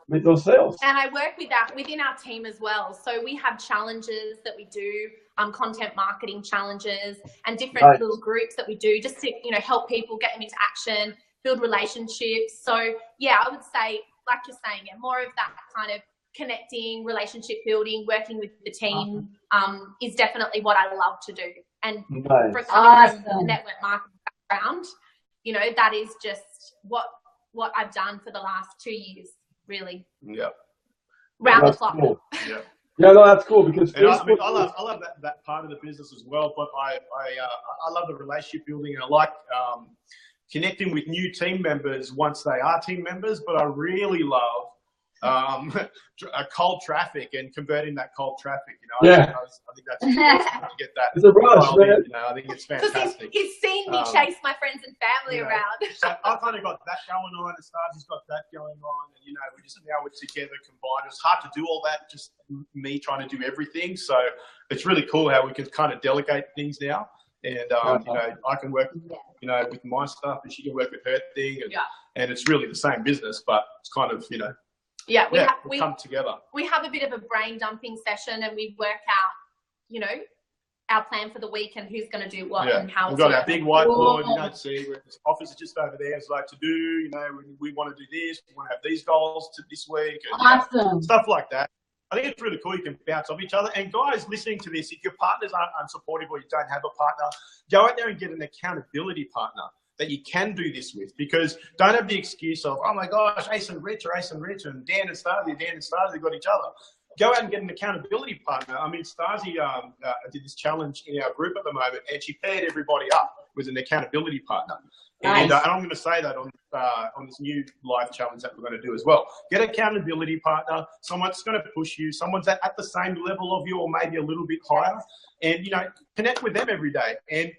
make those sales. And I work with that within our team as well. So we have challenges that we do, content marketing challenges, and different little groups that we do just to, you know, help people get them into action, build relationships. So yeah, I would say, like you're saying, more of that kind of connecting, relationship building, working with the team is definitely what I love to do. And for coming from the network marketing background, you know, that is just what I've done for the last 2 years, really. Yeah. Round the clock. Cool. Yeah, no, that's cool because Facebook, I love that part of the business as well. But I love the relationship building, and I like connecting with new team members once they are team members. But I really love cold traffic and converting that cold traffic. You know, I think that's awesome to get that. It's a rush, man. You know, I think it's fantastic. He's seen me chase my friends and family around. So I've kind of got that going on, and Starzy's got that going on, and you know, we're together combined. It's hard to do all that, just me trying to do everything. So it's really cool how we can kind of delegate things now. And you know, I can work, you know, with my stuff, and she can work with her thing, and it's really the same business, but it's kind of, you know. Yeah, we come together. We have a bit of a brain dumping session, and we work out, you know, our plan for the week and who's going to do what and how. We've got our big whiteboard. You don't see, the office is just over there. It's like to do. You know, we want to do this. We want to have these goals to this week. And, stuff like that. I think it's really cool. You can bounce off each other. And guys, listening to this, if your partners aren't supportive or you don't have a partner, go out there and get an accountability partner that you can do this with, because don't have the excuse of, oh my gosh, Ace and Rich and Dan and Starzy got each other. Go out and get an accountability partner. I mean, Starzy did this challenge in our group at the moment, and she paired everybody up. with an accountability partner. Nice. And I'm going to say that on this new live challenge that we're going to do as well. Get an accountability partner, someone that's going to push you, someone's at the same level of you or maybe a little bit higher, and, you know, connect with them every day. And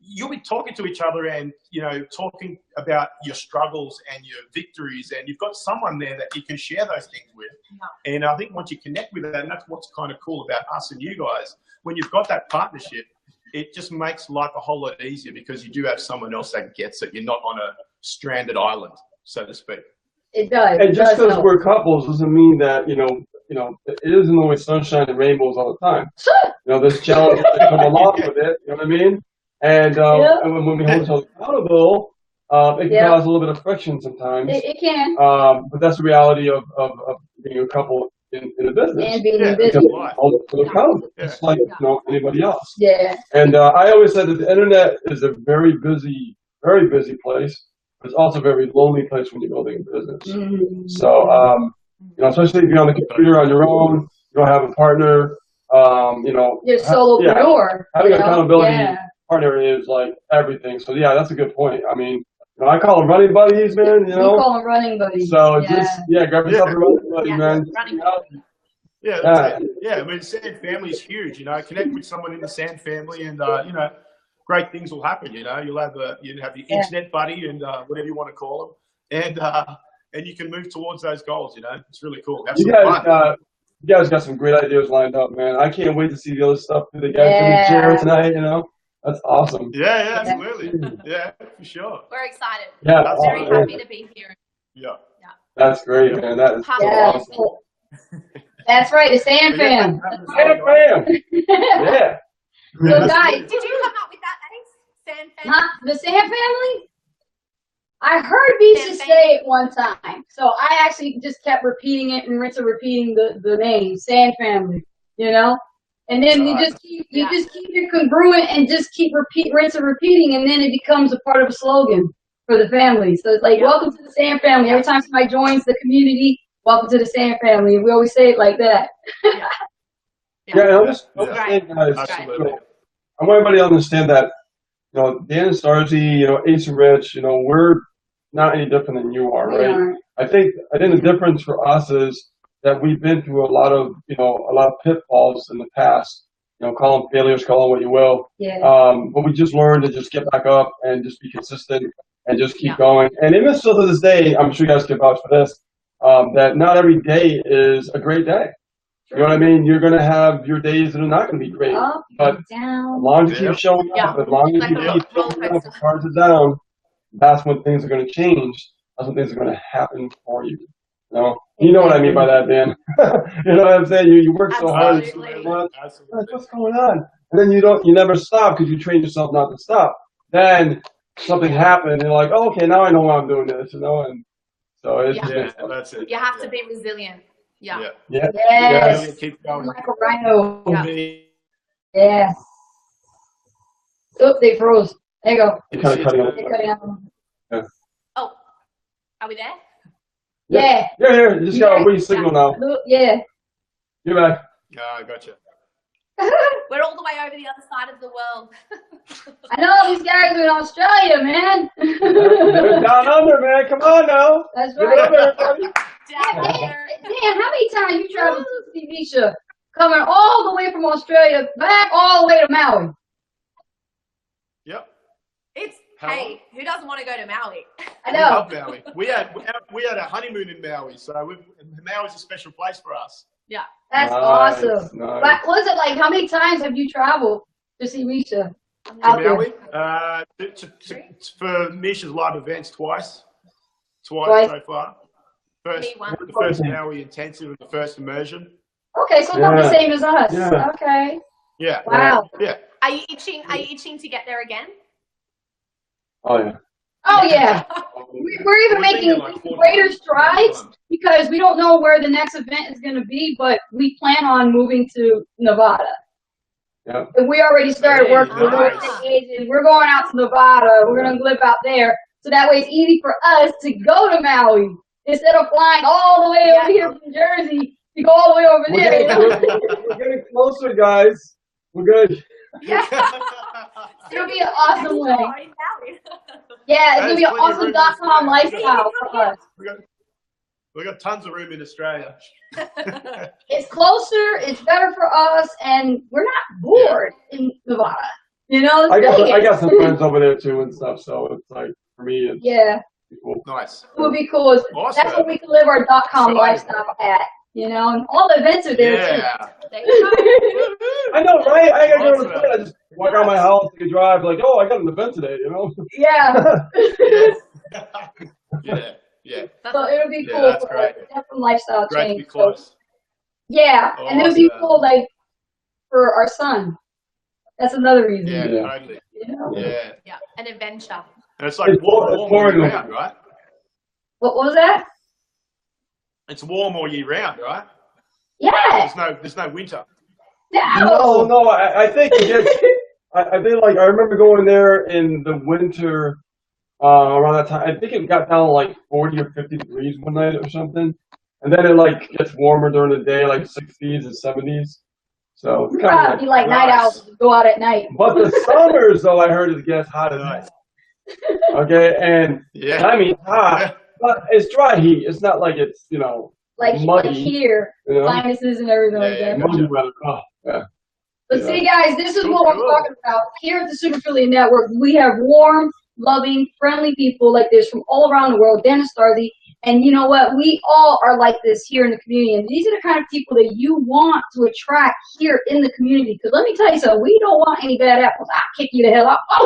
you'll be talking to each other and, you know, talking about your struggles and your victories, and you've got someone there that you can share those things with. Yeah. And I think once you connect with that, and that's what's kind of cool about us and you guys, when you've got that partnership, it just makes life a whole lot easier because you do have someone else that gets it. You're not on a stranded island, so to speak. It does. And just because we're couples doesn't mean that, you know, it isn't always sunshine and rainbows all the time. Sure. You know, there's challenges that come along with it, you know what I mean? And, and when we hold each other accountable, it can cause a little bit of friction sometimes. It can. But that's the reality of being a couple in the business. And being in business. Hold each other accountable, just like, you know, anybody else. Yeah. And I always said that the internet is a very busy place. But it's also a very lonely place when you're building a business. Mm-hmm. So, you know, especially if you're on the computer on your own, you don't have a partner, you know. You're a solopreneur. Having an accountability partner is like everything. So, yeah, that's a good point. I mean, you know, I call them running buddies, man, you know. We call them running buddies. So, just, grab yourself a running buddy, man. Running Yeah, that's it. Yeah, I mean, Sand family is huge. You know, connect with someone in the Sand family, and you know, great things will happen. You know, you'll have the internet buddy and whatever you want to call them, and you can move towards those goals. You know, it's really cool. Have some fun. You guys got some great ideas lined up, man. I can't wait to see the other stuff that the guys can share tonight. You know, that's awesome. Yeah, absolutely. Yeah, for sure. We're excited. Yeah, I'm very happy to be here. Yeah. That's great, man. That is so awesome. That's right, the Sand fam. Sand fam. Yeah. So guys, Did you come up with that name? Sand family? the Sand family? I heard Bisha say it one time, so I actually just kept repeating it and repeating the name, Sand family. You know, and then you just keep it congruent and just keep repeating, and then it becomes a part of a slogan for the family. So it's like, welcome to the Sand family. Every time somebody joins the community, welcome to the Sand family. We always say it like that. And I'm just saying, guys, Absolutely. I want everybody to understand that, you know, Dan and Starzy, you know, Ace and Rich, you know, we're not any different than you are, right? I think the difference for us is that we've been through a lot of pitfalls in the past. You know, call them failures, call them what you will. Yeah. But we just learned to just get back up and just be consistent and just keep going. And even still to this day, I'm sure you guys can vouch for this, that not every day is a great day. You know what I mean? You're going to have your days that are not going to be great. Up, but down. as long as you keep showing up, as long as you keep showing up, as cards are down, that's when things are going to change. That's when things are going to happen for you. You know what I mean by that, Dan. You know what I'm saying? You work so hard. What's going on? And then you never stop because you train yourself not to stop. Then something happened, and you're like, oh, okay, now I know why I'm doing this, you know? And so it's that's it. You have to be resilient. Yeah. Yes. Keep going. Like a rhino. Yeah. Yes. Oh, they froze. There you go. You're kind of cutting off. They're cutting out. Oh, are we there? Yeah. Yeah, here. You just got a wee signal now. Yeah. You're back. I gotcha. We're all the way over the other side of the world. I know these guys are in Australia, man. They're down under, man. Come on now. That's Give it up, right. everybody. Down there. Dan, how many times you traveled to see Misha? Coming all the way from Australia back all the way to Maui. Yep. Hey, who doesn't want to go to Maui? I We know. love Maui. We had a honeymoon in Maui, so Maui's a special place for us. Yeah. That's Nice, awesome. nice. But was it like, how many times have you traveled to see Misha? Out To there? Maui, for Misha's live events twice Twice. so far. Me once. The first Maui intensive and the first immersion. Okay, so it's not the Yeah. same as us. Yeah. Okay. Yeah. Wow. Yeah. Are you itching to get there again? Oh, yeah. Oh, yeah. We're even We've been making there like 4 greater times. strides because we don't know where the next event is going to be, but we plan on moving to Nevada. Yeah. And we already started working with nice. real estate agents. We're going out to Nevada. We're going to live out there. So that way it's easy for us to go to Maui instead of flying all the way over here from Jersey to go all the way over We're there. getting closer, guys. We're good. Yeah. It'll be an awesome way. Oh, in Maui. Yeah, it's That gonna is be an plenty of room in awesome.com Australia. lifestyle for us. We got tons of room in Australia. It's closer, it's better for us, and we're not bored in Nevada. You know, I dang it. got some friends over there too and stuff, so it's like for me, it's Yeah, cool. Nice. it would be cool. That's Awesome. where we can live our .com Exciting. lifestyle at. You know, and all the events are there Yeah. There you too. I know, right? I gotta go to the Awesome. plane. I just walk out my house, take a drive, like, oh, I got an event today, you know? Yeah. Yeah. So it'll be Yeah, cool that's for us. great. That's some lifestyle Great to change. be close. Yeah, and it'll be Awesome. cool, like, for our son. That's another reason. Yeah, Yeah. totally. You know? Yeah. Yeah, an adventure. And it's like It's warm all boring. year round, right? What was that? It's warm all year round, right? Yeah. There's no winter. No, I think it gets, I think like, I remember going there in the winter, around that time. I think it got down to like 40 or 50 degrees one night or something. And then it like gets warmer during the day, like 60s and 70s. So it's We'd kind rather of be like night nice. owls and go out at night. but the summers though, I heard it gets hot as Nice. hell. Okay, and Yeah. I mean hot, but it's dry heat. It's not like it's, you know, Like muddy, here, you know, sinuses and everything like Yeah, that. yeah. muddy weather. Oh, yeah. But Yeah. see, guys, this is Cool, what I'm cool. talking about. Here at the Super Affiliate Network, we have warm, loving, friendly people like this from all around the world. Dennis Starzy. And you know what? We all are like this here in the community. And these are the kind of people that you want to attract here in the community. Because let me tell you something, we don't want any bad apples. I'll kick you the hell out. I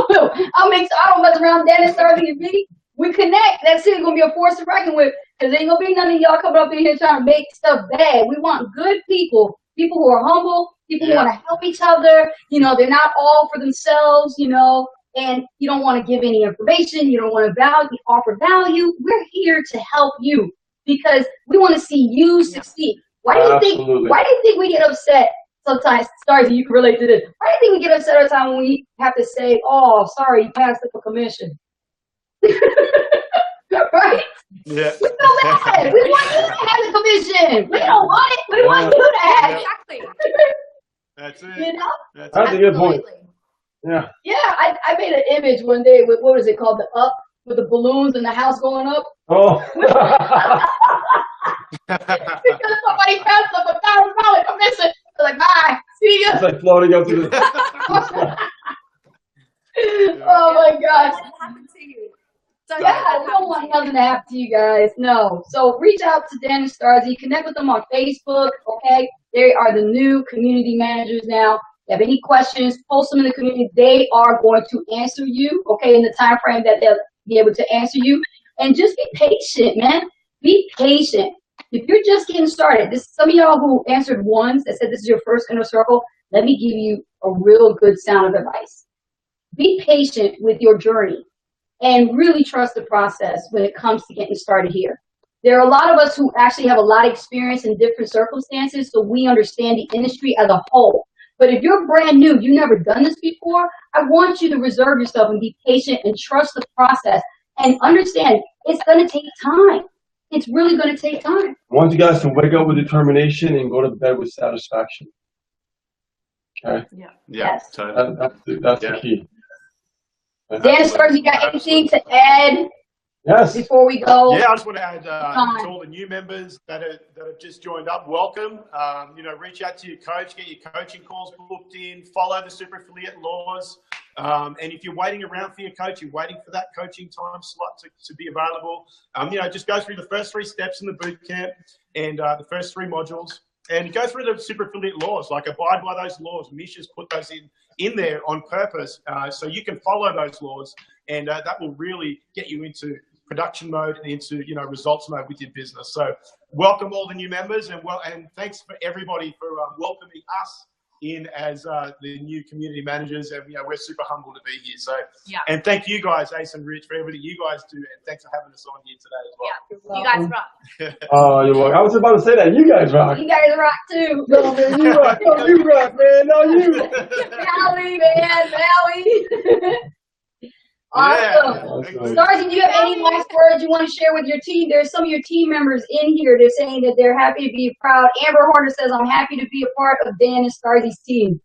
don't mess around Dennis Starzy and me. We connect. That's it. It's going to be a force to reckon with. Because there ain't going to be none of y'all coming up in here trying to make stuff bad. We want good people. People who are humble. People who Yeah. want to help each other. You know, they're not all for themselves, you know. And you don't want to give any information. You don't want to offer value. We're here to help you because we want to see you succeed. Why do you think? Absolutely. Why do you think we get upset sometimes? Sorry, you can relate to this. Why do you think we get upset all the time when we have to say, "Oh, sorry, you passed up a commission"? Right? Yeah. We feel bad. We want you to have the commission. We don't want it. We want you to have it. Exactly. That's it. You know? That's a good point. Absolutely. Yeah. Yeah, I made an image one day with, what was it called? The up, with the balloons and the house going up. Oh. Because somebody passed up $1,000 commission. I was like, bye. See ya. It's like floating up to the. Oh my gosh. What happened to you? Don't Yeah, let that we don't happen want to you. nothing to happen to you guys. No. So reach out to Dennis Starzy. Connect with them on Facebook. Okay. They are the new community managers now. If you have any questions, post them in the community. They are going to answer you, okay, in the time frame that they'll be able to answer you. And just be patient, man. Be patient. If you're just getting started, some of y'all who answered ones that said this is your first inner circle, let me give you a real good sound of advice. Be patient with your journey and really trust the process when it comes to getting started here. There are a lot of us who actually have a lot of experience in different circumstances, so we understand the industry as a whole. But if you're brand new, you've never done this before, I want you to reserve yourself and be patient and trust the process and understand it's going to take time. It's really going to take time. I want you guys to wake up with determination and go to bed with satisfaction. Okay? Yeah. Yes. Totally. That's Yeah. the key. Dennis, you got anything to add Yes. before we go? Yeah, I just want to add to all the new members that have just joined up, welcome. Reach out to your coach, get your coaching calls booked in, follow the super affiliate laws. And if you're waiting around for your coach, you're waiting for that coaching time slot to be available. Just go through the first 3 steps in the boot camp and the first 3 modules. And go through the super affiliate laws, like abide by those laws. Misha's put those in there on purpose, so you can follow those laws, and that will really get you into production mode and into results mode with your business. So welcome all the new members, and thanks for everybody for welcoming us in as the new community managers, and we're super humbled to be here. So Yeah. and thank you guys, Ace and Rich, for everything you guys do, and thanks for having us on here today as well. Yeah, you guys rock. Oh, you're welcome. I was about to say that. You guys rock. You guys rock too. No, man, you rock. No, you rock, man. No, you. Maui, man, Maui. Awesome. Yeah. Starzy, do you have any last words you want to share with your team? There's some of your team members in here. They're saying that they're happy to be proud. Amber Horner says, I'm happy to be a part of Dan and Starzy's team.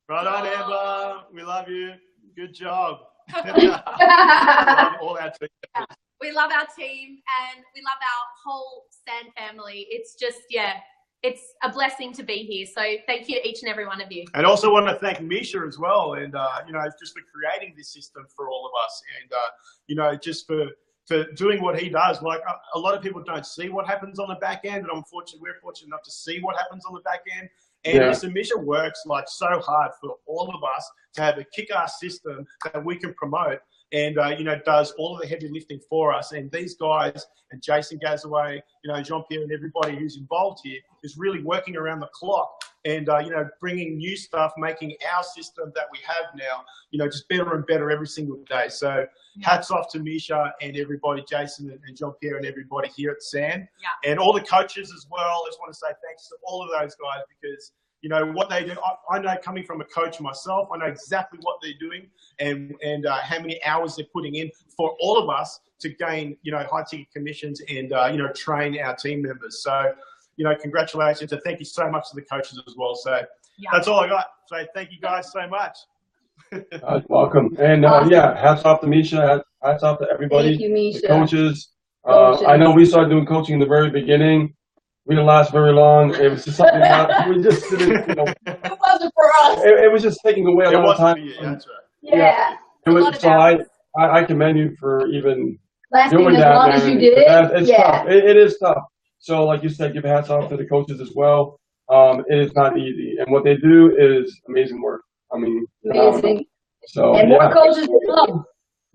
Right on, Amber. We love you. Good job. Love all our team. We love our team and we love our whole Sand family. It's just, it's a blessing to be here. So thank you to each and every one of you. And also want to thank Misha as well, and just for creating this system for all of us, and just for doing what he does. Like a lot of people don't see what happens on the back end, and we're fortunate enough to see what happens on the back end. And Mr. Misha works like so hard for all of us to have a kick-ass system that we can promote, and does all of the heavy lifting for us. And these guys and Jason Gazaway, Jean-Pierre and everybody who's involved here is really working around the clock and bringing new stuff, making our system that we have now, just better and better every single day. So hats off to Misha and everybody, Jason and Jean-Pierre and everybody here at Sand, and all the coaches as well. I just want to say thanks to all of those guys, because what they do. I know, coming from a coach myself, I know exactly what they're doing and how many hours they're putting in for all of us to gain, high ticket commissions and, train our team members. So, congratulations, and thank you so much to the coaches as well. So that's all I got. So thank you guys so much. Welcome. And hats off to Misha. Hats off to everybody. Thank you, Misha. The coaches. I know we started doing coaching in the very beginning. We didn't last very long. It was just something that we just didn't, It wasn't for us. It was just taking away a lot of time. That's right. Yeah. So I commend you for even Lasting doing as that, long man. as you did. It's tough. It is tough. So like you said, give hats off to the coaches as well. It is not easy. And what they do is amazing work. I mean, Amazing. So, and more coaches will come.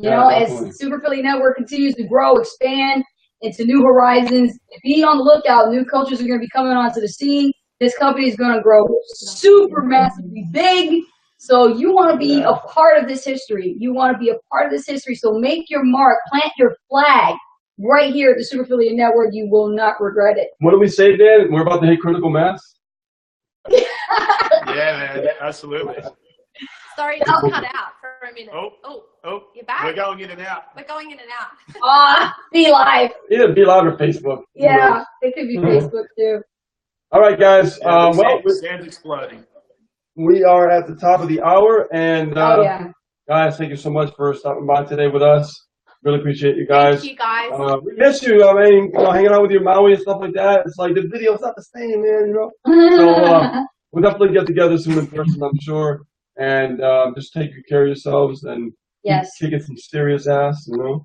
Definitely. As Super Philly Network continues to grow, expand into new horizons, be on the lookout. New coaches are going to be coming onto the scene. This company is going to grow super massively big. So you want to be a part of this history. You want to be a part of this history. So make your mark, plant your flag right here at the Super Philly Network. You will not regret it. What do we say, Dan? We're about to hit critical mass? Yeah, man, absolutely. Sorry, it just cut out for a minute. Oh, you're back? We're going in and out. We're going in and out. Be live. Either Be Live or Facebook. Yeah, it could be Facebook too. All right, guys. Sand's exploding. We are at the top of the hour, and guys, thank you so much for stopping by today with us. Really appreciate you guys. Thank you, guys. We miss you. I mean, hanging out with your Maui and stuff like that. It's like the video's not the same, man. So we'll definitely get together soon in person, I'm sure, and just take good care of yourselves and kick it some serious ass, And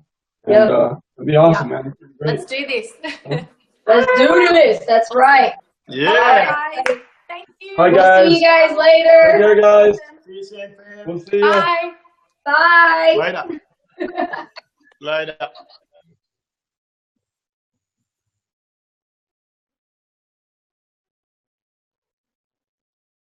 it'll be awesome, man. Let's do this. Let's do this. That's right. Yeah. All right, guys. Thank you. Bye, We'll guys. see you guys later. Take care, guys. See you, Sam, fam. We'll see you. Bye. Bye. Later. Later.